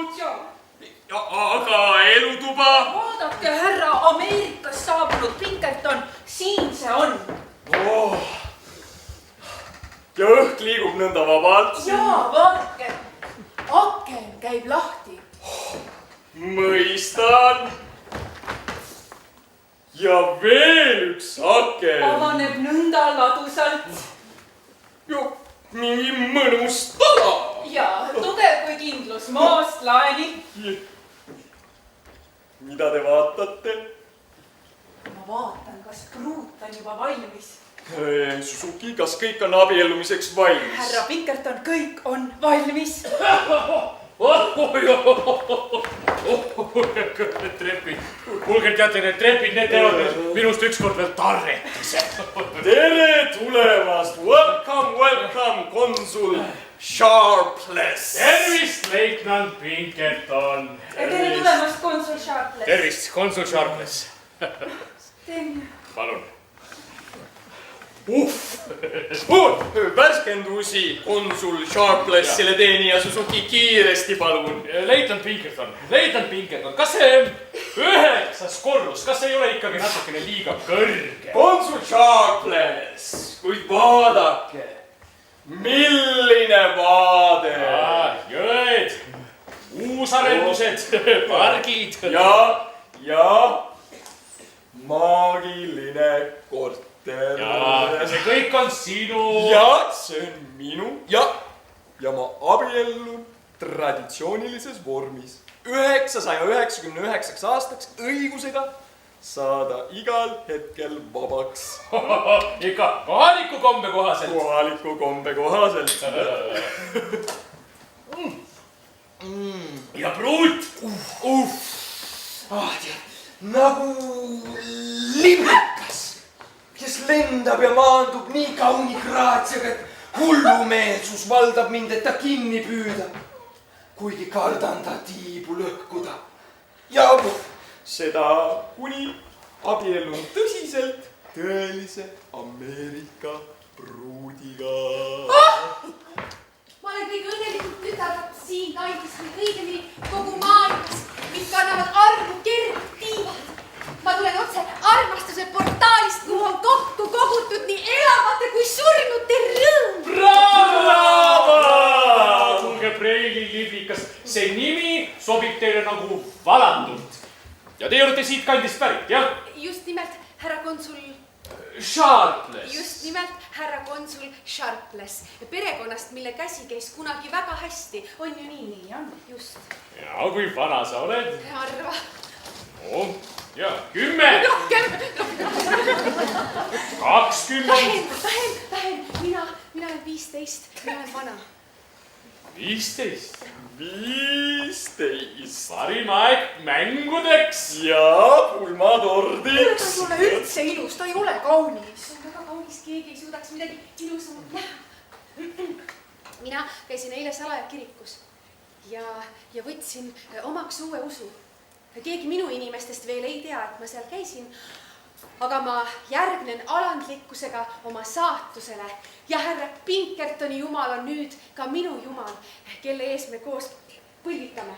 Aga elutuba? Vaadake, härra, Ameerikast saabunud Pinkerton, siin see on. Ja õhk liigub nõnda vabalt. Jaa, vaadake, aken käib lahti. Mõistan. Ja veel üks aken. Avaneb nõnda ladusalt. Jo, mingi mõnus tala. Jaa, tugev kui kindlus maast laeni. Mida te vaatate? Ma vaatan, kas pruut on juba valmis. Suzuki, kas kõik on abiellumiseks valmis? Härra Pinkerton, kõik on valmis. Need trepid. Kuulge, teate, need trepid, need teevad minust ükskord veel tarretise. Tere tulemast! Welcome, konsul Sharpless! Tervist, leitnant Pinkerton! Tere tulemast, konsul Sharpless! Tervist, konsul Sharpless! Palun! Värskendusi konsul Sharplessile teenija Suzuki kiiresti, palun. Leitnant Pinkerton, kas see 9. korrus, kas ei ole ikkagi natukene liiga kõrge? Konsul Sharpless, kuid vaadake, milline vaade. Jõed, uusarendused, pargid. Ja maagiline korter. Ja see kõik on sinu. Ja see on minu. Ja ma abiellun traditsioonilises vormis 999 aastaks õigusega saada igal hetkel vabaks. Ikka kohaliku kombe kohaselt. Kohaliku kombe kohaselt. Ja pruut. Nagu limmekas, kes lendab ja maandub nii kauni graatsiaga, et hullumeelsus valdab mind, et ta kinni püüda. Kuigi kardan ta tiibu lõhkuda. Ja seda kuni abiellun tõsiselt tõelise Ameerika pruudiga. Ma olen kõige õnnelikud tütarlad siin kandis või õigemini kogu maailmas, mis kannavad armu kerged tiivad. Ma tulen otse armastuse portaalist, kuhu on kokku kogutud nii elavate kui surnute rõõm. Bravo! Kuulge, Preili liblikas, see nimi sobib teile nagu valatult. Ja te olete siit kandist pärit, jah? Just nimelt, härra konsul... Sharpless. Just nimelt, härra konsul Sharpless. Perekonnast, mille käsi käis kunagi väga hästi. On ju nii? Nii on, just. Ja kui vana sa oled? Arva. Ja 10. Rohkem. 20. Vähem. Mina olen 15. Mina olen vana. 15. 15. Parim aeg mängudeks. Ja pulmatordiks. Ta ei ole üldse ilus, ta ei ole kaunis. See on väga kaunis, keegi ei suudaks midagi ilusamalt näha. Mina käisin eile salaja kirikus ja võtsin omaks uue usu. Keegi minu inimestest veel ei tea, et ma seal käisin, aga ma järgnen alandlikkusega oma saatusele ja härra Pinkertoni jumal on nüüd ka minu jumal, kelle ees me koos põlvitame.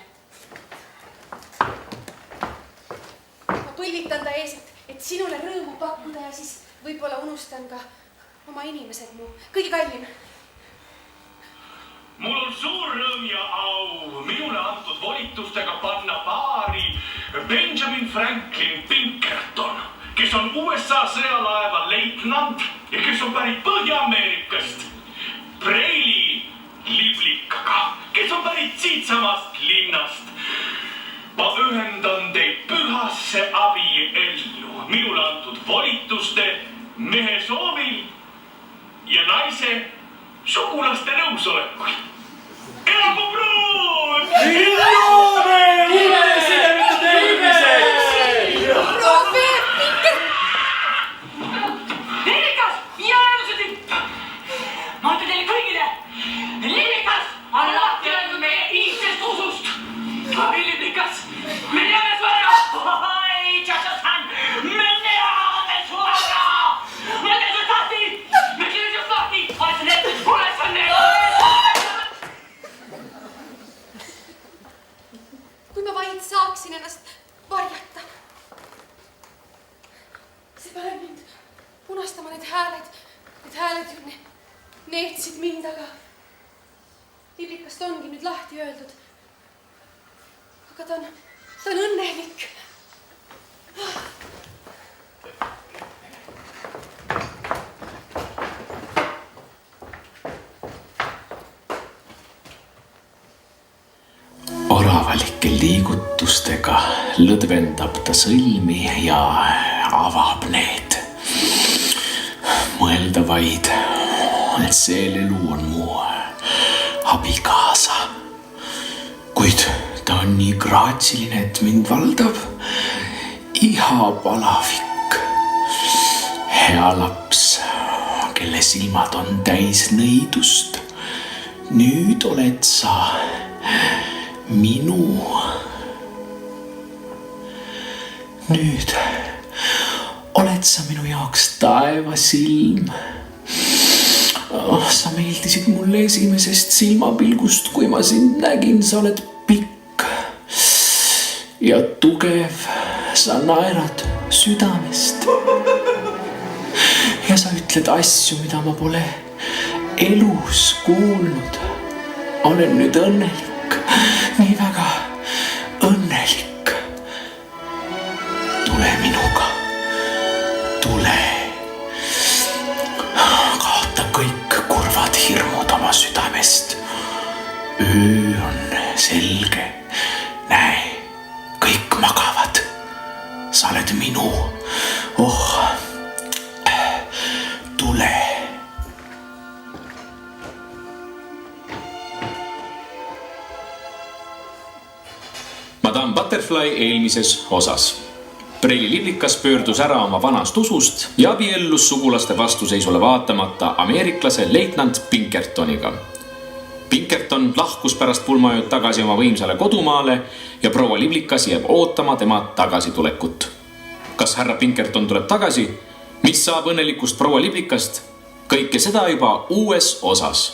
Ma põlvitan ta ees, et sinule rõõmu pakkuda ja siis võib-olla unustan ka oma inimesed, mu kõige kallim. Mul on suur rõõm ja au minule antud volitustega panna paari Benjamin Franklin Pinkerton, kes on USA sõjalaeva leitnant ja kes on pärit Põhja-Ameerikast. Preili liblikaga, kes on pärit siitsamast linnast. Ma ühendan teid pühasse abiellu minule antud volituste mehe soovil ja naise sugulaste nõusolekul. Elagu pruut! Kuulesime mitte terviseks! Profeet Pinkerton! Lilikas, jäädused! Ma ütlen teile kõigile, Lilikas on lahti öeldud meie iidsest usust. Lilikas, me jääme suara! Oi, tšatšatsan! Me jääme suara! Me teeme tahti! Me kirjame tahti! Ülesanne! kui ma vaid saaksin ennast varjata. See paneb mind punastama need hääled ju neetsid mind, aga liblikast ongi nüüd lahti öeldud. Aga ta on õnnelik. Oravalike liigutustega lõdvendab ta sõlmi ja avab need. Mõelda vaid, et see lelu on mu abikaasa. Kuid ta on nii graatsiline, et mind valdab ihapalavik. Hea laps, kelle silmad on täis nõidust. Nüüd oled sa minu. Nüüd oled sa minu jaoks taevasilm. Sa meeldisid mulle esimesest silmapilgust, kui ma sind nägin. Sa oled pikk ja tugev. Sa naerad südamest. Ja sa ütled asju, mida ma pole elus kuulnud. Olen nüüd õnnelik. Nii väga õnnelik. Tule minuga. Tule. Kaota kõik kurvad hirmud oma südamest. Öö on selge. Näe, kõik magavad. Sa oled minu. Tule. Madame Butterfly eelmises osas. Preili liblikas pöördus ära oma vanast usust ja abiellus sugulaste vastuseisule vaatamata ameeriklase leitnant Pinkertoniga. Pinkerton lahkus pärast pulmaööd tagasi oma võimsale kodumaale ja proua liblikas jääb ootama tema tagasitulekut. Kas härra Pinkerton tuleb tagasi? Mis saab õnnelikust proua liblikast? Kõike seda juba uues osas.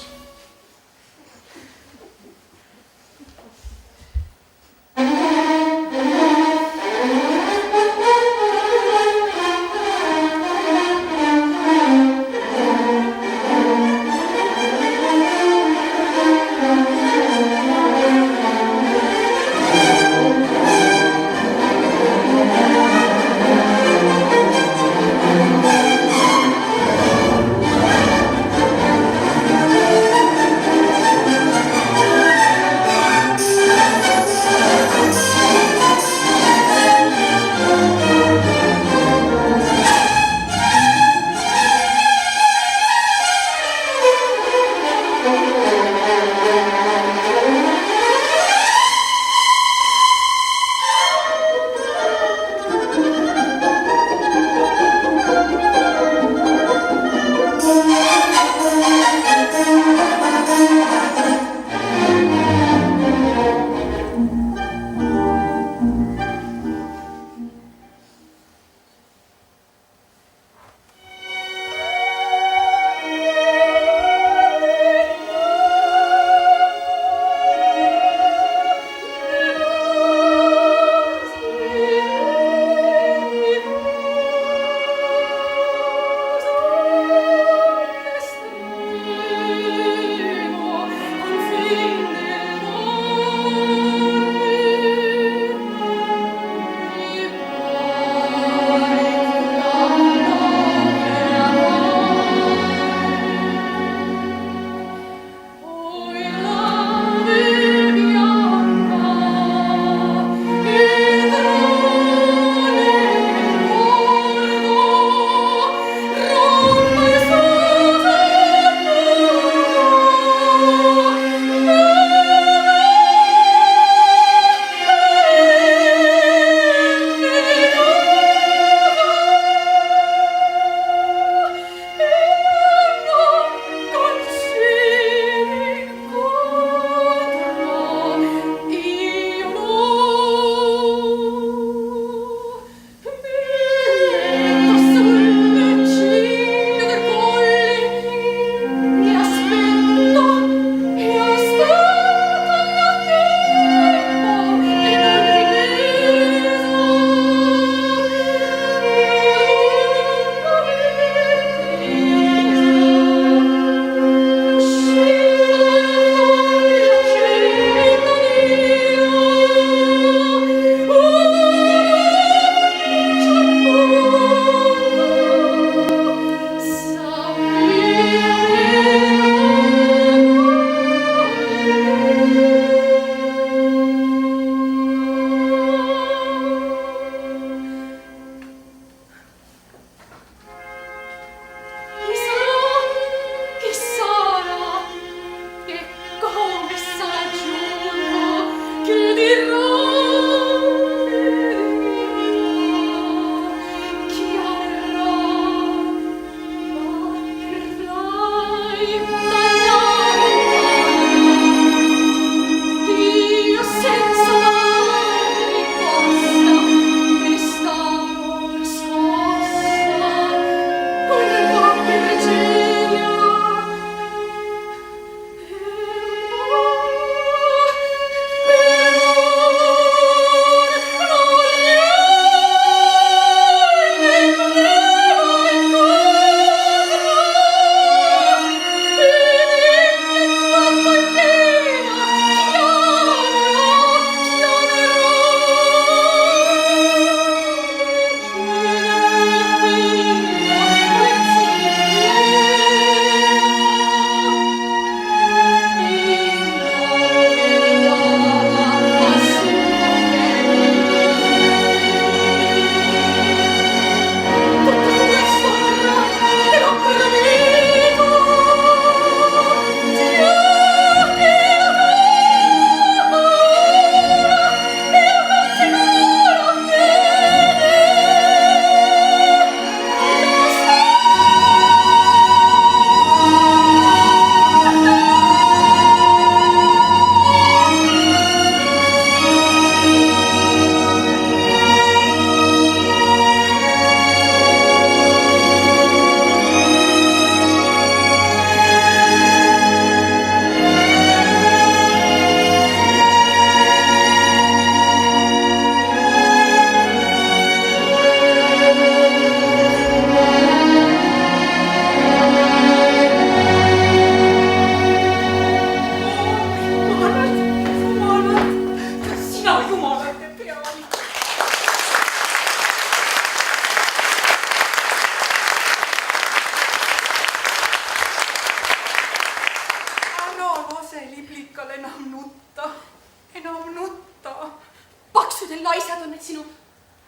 need naised on need sinu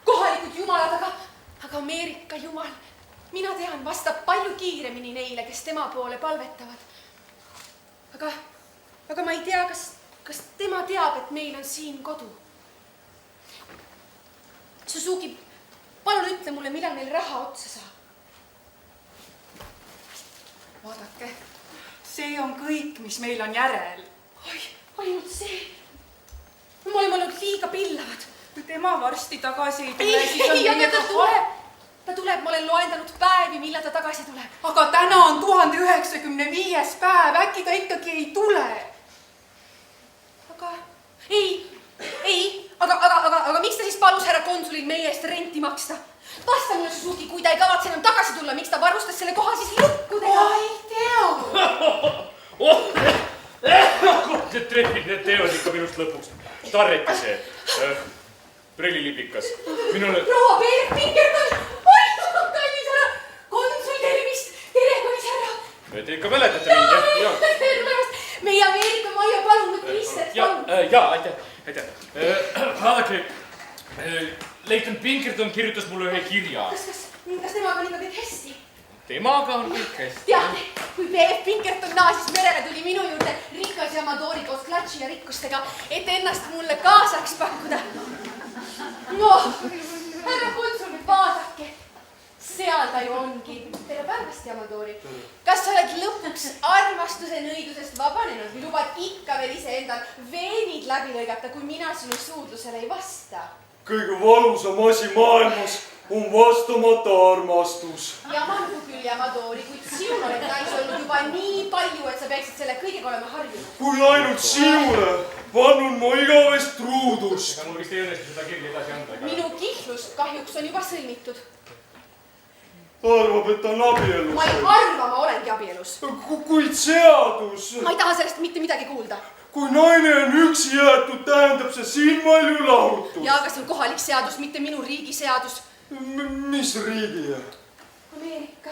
kohalikud jumalad, aga Ameerika jumal, mina tean, vastab palju kiiremini neile, kes tema poole palvetavad. Aga ma ei tea, kas tema teab, et meil on siin kodu. Suzuki, palun ütle mulle, millal meil raha otsa saab. Vaadake, see on kõik, mis meil on järel. Ainult see. Me oleme olnud liiga pillavad. Kui tema varsti tagasi ei tule, siis on Ei, ta tuleb, ma olen loendanud päevi, millal ta tagasi tuleb. Aga täna on 1095. päev, äkki ta ikkagi ei tule. Aga miks ta siis palus härra konsulil meie eest renti maksta? Vasta mulle, Suzuki, kui ta ei kavatse enam tagasi tulla, miks ta varustas selle koha siis lukkudega? Ma ei tea. Need trepid, need teevad ikka minust lõpuks. Tarreti see. Prellilipikas. Minule... Proua Peep Pinkerton! Oi, kallis härra! Konsul, tervist! Tere, kallis härra! Te ikka mäletate mind, jah? Tervist! Meie Ameerika Maia, palun, võtke lihtsalt, palun. Jaa, aitäh. Vaadake, Leighton Pinkerton kirjutas mulle ühe kirja. Kas temaga on ikka kõik hästi? Temaga on kõik hästi. Teate, kui Peep Pinkerton naasis merele, tuli minu juurde rikas ja Amadori koos klatši ja rikkustega, et ennast mulle kaasaks pakkuda. Härra konsul, vaadake. Seal ta ju ongi. Tere päevast, Amadori. Kas sa oled lõpuks armastuse nõidusest vabanenud või lubad ikka veel ise endal veenid läbi lõigata, kui mina sinu suudlusele ei vasta? Kõige valusam asi maailmas on vastamata armastus. Jamandu küll, Amadori, kuid sinul oled naisi olnud juba nii palju, et sa peaksid selle kõigega olema harjunud. Kui ainult sinule vannun ma igavest truudust. Ega mul vist ei õnnestu seda kirja edasi anda. Minu kihlus kahjuks on juba sõlmitud. Ta arvab, et ta on abielus. Ma ei arva, ma olengi abielus. Kuid seadus. Ma ei taha sellest mitte midagi kuulda. Kui naine on üksi jäetud, tähendab see silmalju lahutust. Ja aga see on kohalik seadus, mitte minu riigi seadus. Mis riigi? Ameerika.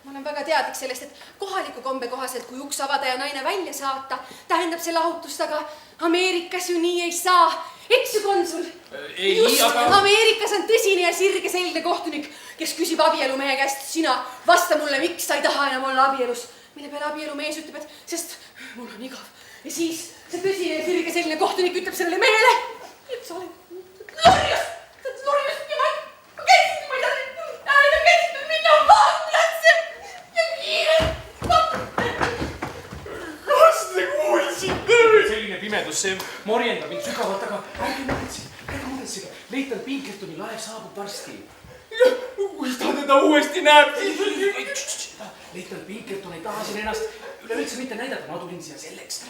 Ma olen väga teadlik sellest, et kohaliku kombe kohaselt, kui uks avada ja naine välja saata, tähendab see lahutust, aga Ameerikas ju nii ei saa. Eks ju, konsul? Ameerikas on tõsine ja sirgeselgne kohtunik, kes küsib abielumehe käest, sina vasta mulle, miks sa ei taha enam olla abielus. Mille peale abielumees ütleb, et sest mul on igav. Ja siis see tõsine ja sirgeselgne kohtunik ütleb sellele mehele, et sa oled lorjus ja ma käisin, ma ei taha käisin minna vanglasse ja kiirelt. Kas te kuulsite? Selline pimedus, see morjendab mind sügavalt, aga ärge muretsege. Leighton Pinkertoni laev saabub varsti. Kui ta teda uuesti näeb, siis... Leighton Pinkerton ei taha siin ennast üleüldse mitte näidata. Ma tulin siia selleks,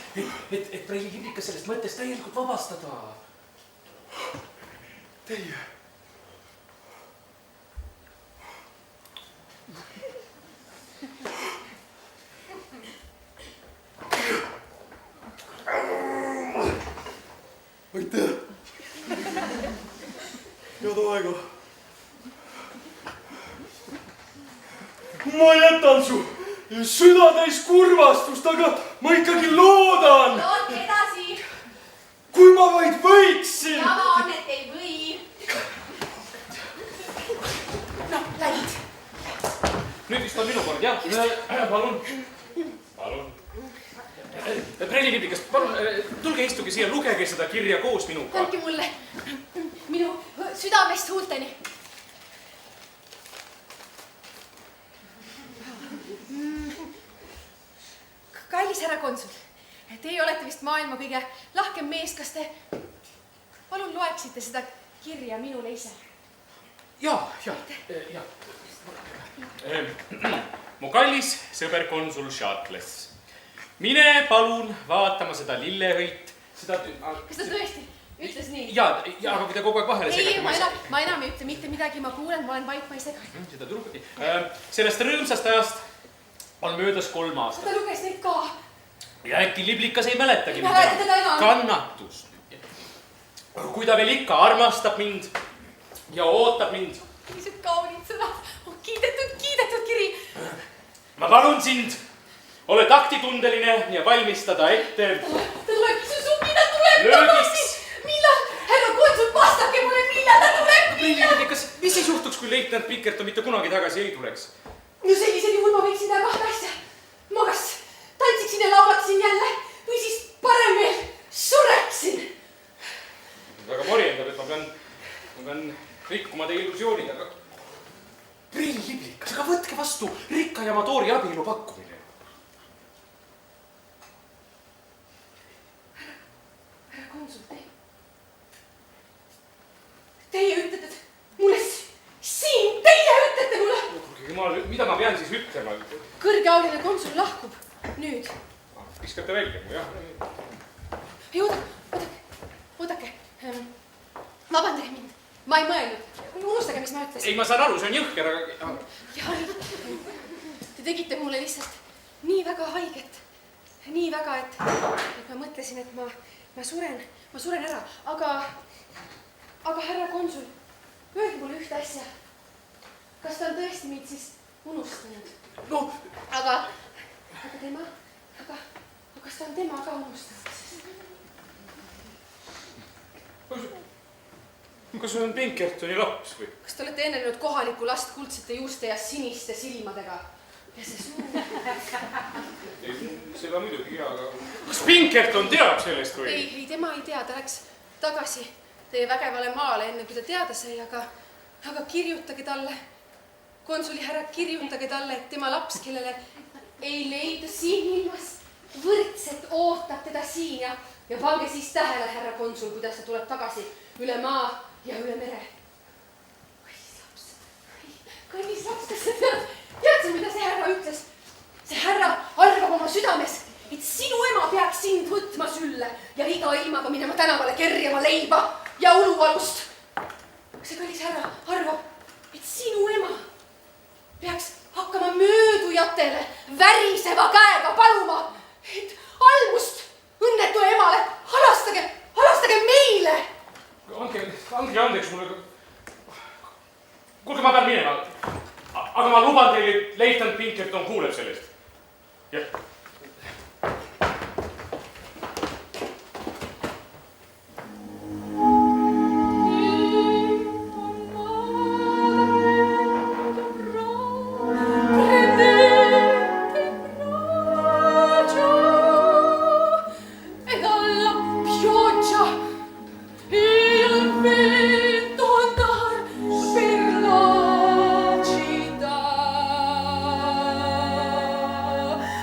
et Prellilipikas sellest mõttest täielikult vabastada. Teie... Aitäh! Head aega! Ma jätan su süda täis kurvastust, aga ma ikkagi loodan! Loodke edasi! Kui ma vaid võiksin! Jama on, et ei või. No, läid. Nüüd vist on minu kord, jah? Palun. Prellilipikas, palun, tulge istuge siia, lugege seda kirja koos minuga. Andke mulle minu südamest huulteni. Kallis härra konsul, teie olete vist maailma kõige lahkem mees, kas te palun loeksite seda kirja minule ise? Ja. Mu kallis sõber konsul Shartless. Mine palun vaatama seda lillehõit, seda... Kas ta tõesti ütles nii? Ja, aga kui te kogu aeg vahele segate... Ma enam ei ütle mitte midagi, ma kuulen, ma olen vait, ma ei sega. Seda tulubki. Sellest rõõmsast ajast on möödas 3 aastat. Ta luges neid ka. Ja äkki Liblikas ei mäletagi mäleta teda enam. Kannatus. Kui ta veel ikka armastab mind ja ootab mind. Millised kaunid sõnad. Kiidetud kiri. Ma palun sind, ole taktitundeline ja valmistada ette. Ta tuleb, Suzuki, ta tuleb tagasi. Millal? Härra leitnant Pinkerton mitte kunagi tagasi ei tuleks. no sellisel juhul ma võiksin teha kahte asja. Ma kas tantsiksin ja laulaksin jälle või siis parem veel sureksin. Väga morjendab, et ma pean rikkuma teie illusioonid, aga Preili Liblikas, aga võtke vastu rikka ja Amadori abielu pakkumine. Härra konsul, teie ütlete mulle siin, teie ütlete mulle. Kuulge jumal, mida ma pean siis ütlema? Kõrgeauline konsul lahkub nüüd. Viskate välja mu, jah? Ei, oodake. Vabandage mind. Ma ei mõelnud. Unustage, mis ma ütlesin. Ei, ma saan aru, see on jõhker, aga... Ja, te tegite mulle lihtsalt nii väga haiget. Nii väga, et ma mõtlesin, et ma suren ära. Aga härra konsul, öelge mulle ühte asja. Kas ta on tõesti mind siis unustanud? No... Aga kas ta on tema ka unustanud? Kas see on Pinkertoni laps või? Kas te olete enne nüüd kohaliku last kuldsete juuste ja siniste silmadega? Ja see suur... Seda muidugi, aga... Kas Pinkerton teab sellest või? Ei, tema ei tea. Ta läks tagasi teie vägevale maale enne, kui ta teada sai, aga kirjutage talle, konsuli härra, kirjutage talle, et tema laps, kellele ei leidu siin ilmas, võrdselt ootab teda siin ja pange siis tähele, härra konsul, kuidas ta tuleb tagasi üle maa ja üle mere. Kallis laps, kas sa tead, mida see härra ütles? See härra arvab oma südames, et sinu ema peaks sind võtma sülle ja iga ilmaga minema tänavale kerjama leiba ja uluvalust. See kallis härra arvab, et sinu ema peaks hakkama möödujatele väriseva käega paluma, et almust õnnetu emale halastage meile. Andke andeks mulle. Kuulge, ma pean minema. Aga ma luban teile, et leitnant Pinkerton kuuleb sellest. Jah.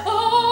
Oh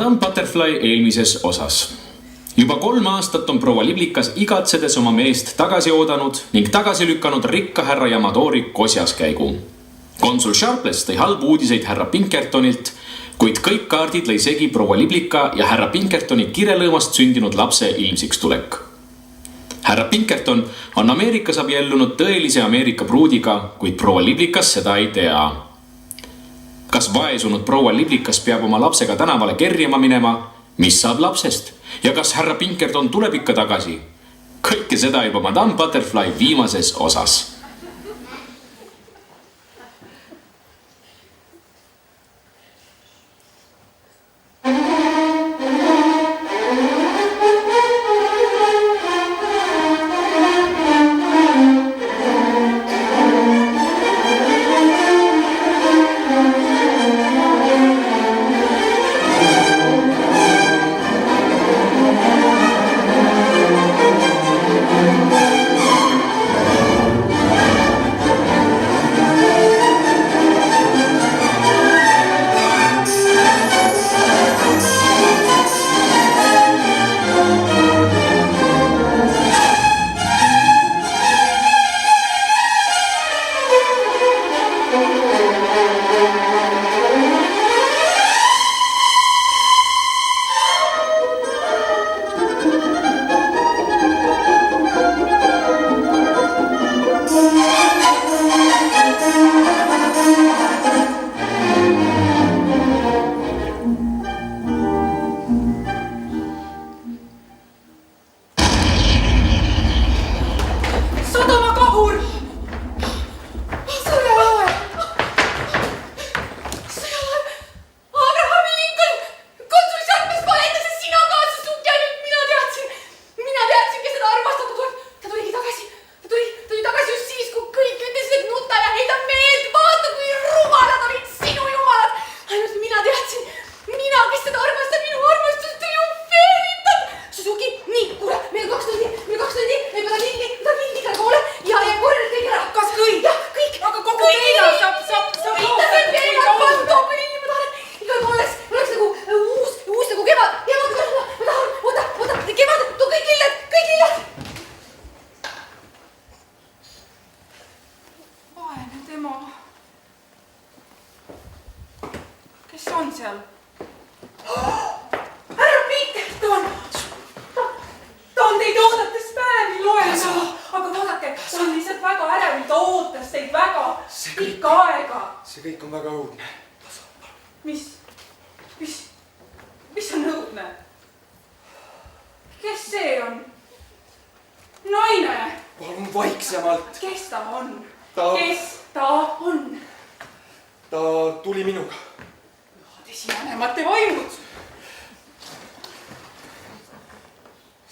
Madame Butterfly eelmises osas. Juba 3 aastat on proua Liblikas igatsedes oma meest tagasi oodanud ning tagasi lükanud rikka härra Yamadori kosjaskäigu. Konsul Sharpless tõi halbu uudiseid härra Pinkertonilt, kuid kõik kaardid lõi segi proua Liblika ja härra Pinkertoni kirelõõmast sündinud lapse ilmsiks tulek. Härra Pinkerton on Ameerikas abiellunud tõelise Ameerika pruudiga, kuid proua Liblikas seda ei tea. Kas vaesunud proua Liblikas peab oma lapsega tänavale kerjama minema? Mis saab lapsest? Ja kas härra Pinkerton tuleb ikka tagasi? Kõike seda juba Madame Butterfly viimases osas.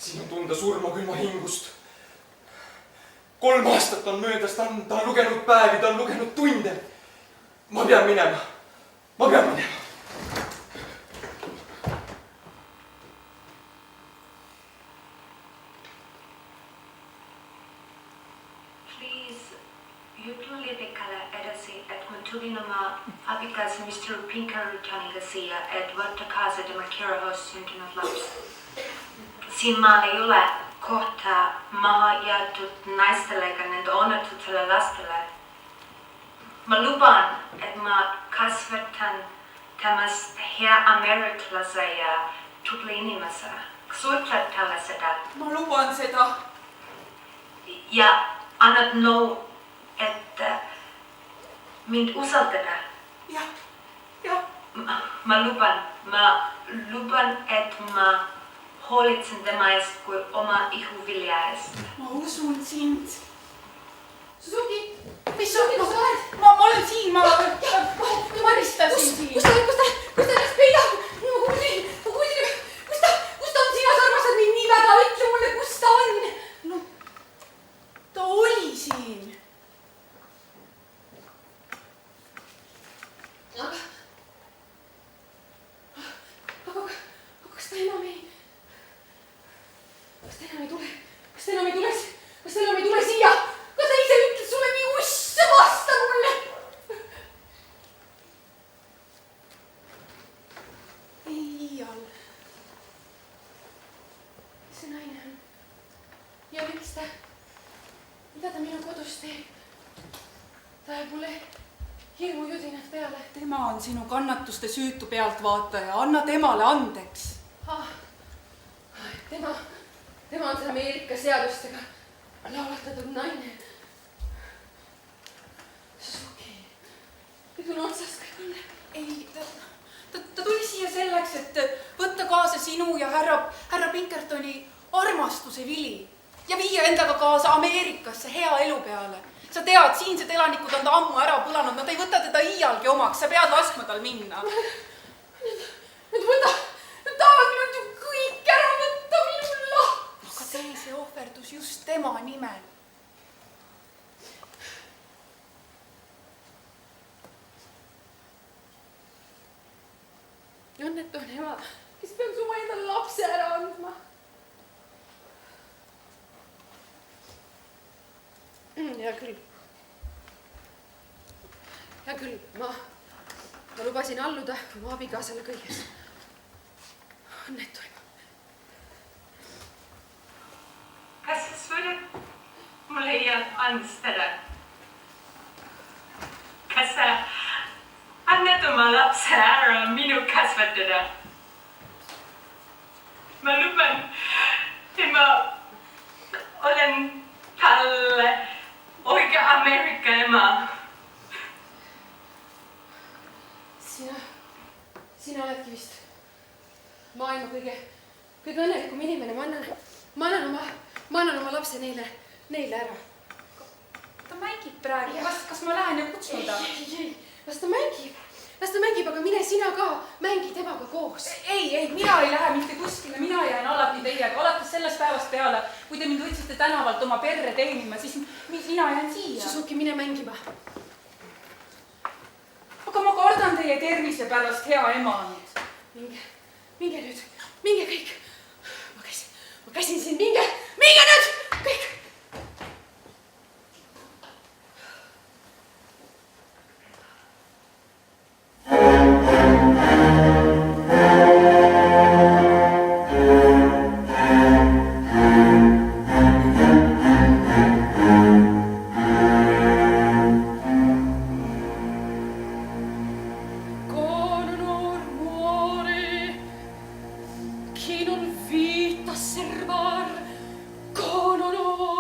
Siin on tunda surma külma hingust. 3 aastat on möödas, ta on lugenud päevi, ta on lugenud tunde. Ma pean minema. Please, jutun Libikalle edasi, et kun tulin oma abikaisen Mr. Pinkertonin kanssa, et voitte kaasa tämä kirjoitus syntynyt lapsi. Siinä maalla ei ole kohtaa maha jaetut naistelle eikä niitä onnettuille lastelle. Mä lupaan, että mä kasvatan tämmöistä amerikkalaisia ja tupliinimessä. Suutlet tällä sitä. Mä lupaan sitä. Ja annat että mind usaltetaan. Ja. Mä lupan, että mä huolitsen tämäistä kuin oma ihuviljaista. Mä usun sind. Suzuki, mis sa oled? Ma olen siin, ma maristasin siin. Kus ta ennast peidab? Ma kuulsin, kus ta on sina, sa armastad mind nii väga, ütle mulle, kus ta on. No, ta oli siin. Aga kas ta enam ei tule? Kas ta enam ei tule siia? Kas ta ise ütles sulle nii uss? läheb mulle hirmujudinad peale. Tema on sinu kannatuste süütu pealtvaataja. Anna temale andeks. Tema on see Ameerika seadustega laulatatud naine. Suzuki. Pidun otsast kõik õnne. Ei, ta tuli siia selleks, et võtta kaasa sinu ja härra Pinkertoni armastuse vili ja viia endaga kaasa Ameerikasse hea elu peale. Sa tead, siinsed elanikud on ta ammu ära põlanud, nad ei võta teda iialgi omaks, sa pead laskma tal minna. Nüüd tahavad minult ju kõik ära võtta minulla. Aga tee see ohverdus just tema nimel. Õnnetu on ema, kes peaks oma endale lapse ära andma. Hea küll. Hea küll, ma lubasin alluda oma abikaasale kõiges. Õnnetu ema. Kas sa suudad mulle andestada? Kas sa annad oma lapse ära minu kasvatada? Ma luban, et ma olen talle õige Ameerika ema. Sina oledki vist maailma kõige õnnelikum inimene. Ma annan oma lapse neile ära. Ta mängib praegu. Kas ma lähen ja kutsun ta? Ei, las ta mängib, aga mine sina ka mängi temaga koos. Ei, mina ei lähe mitte kuskile, mina jään alati teiega. Alates sellest päevast peale, kui te mind võtsite tänavalt oma perre teenima, siis mina jään siia. Suzuki, mine mängima. Aga ma kardan teie tervise pärast, hea ema nüüd. Minge nüüd, minge kõik. Ma käsin siin, minge nüüd, kõik. Chi non vita servar con onore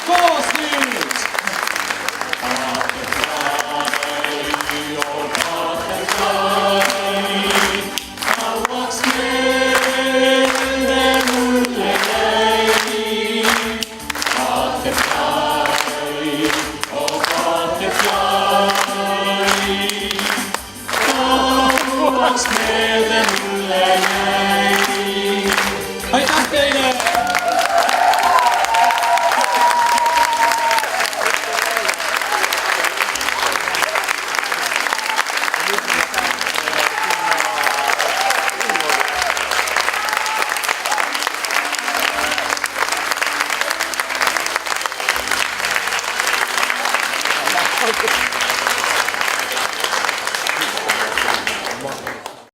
kõik koos nüüd! Aitäh teile! Thank you.